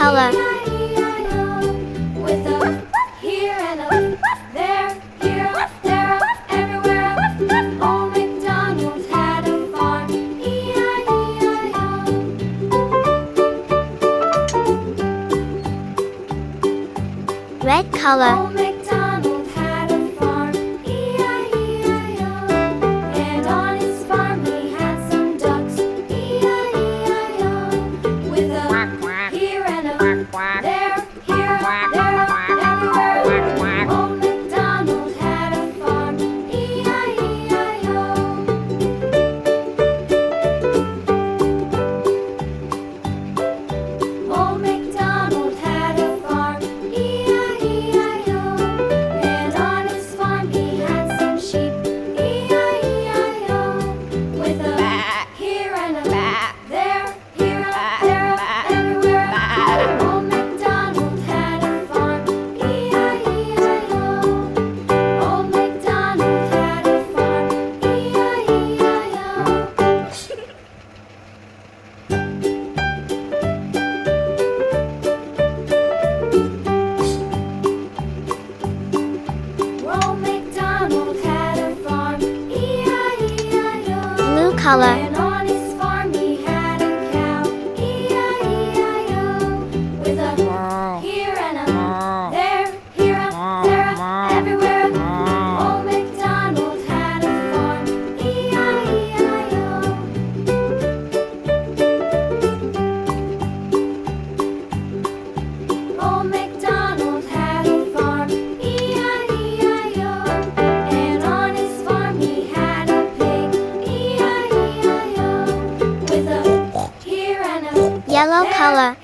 color. E-I-E-I-O, with a here and a there, here, there, everywhere. Old MacDonald had a farm. E-I-E-I-O. Red color. Old MacDonald had a farm. E-I-E-I-O. And on his farm he had some ducks. E-I-E-I-O. With a here and a there, here, there, everywhere. Old MacDonald had a farm. E-I-E-I-O. Old MacDonald had a farm. E-I-E-I-O. And on his farm he had some sheep. E-I-E-I-O. With a here and a there, here, there, everywhere. Old MacDonald had a farm. E-I-E-I-O. Old MacDonald had a farm. E-I-E-I-O. Old MacDonald had a farm. E-I-E-I-O. Blue color. And on his farm he had a cow. E-I-E-I-O. With a here and a there, here, there, everywhere. Old MacDonald had a farm. E-I-E-I-O. Old MacDonald had a farm. E-I-E-I-O. And on his farm he had a pig. E-I-E-I-O. With a here and a Yellow there, color.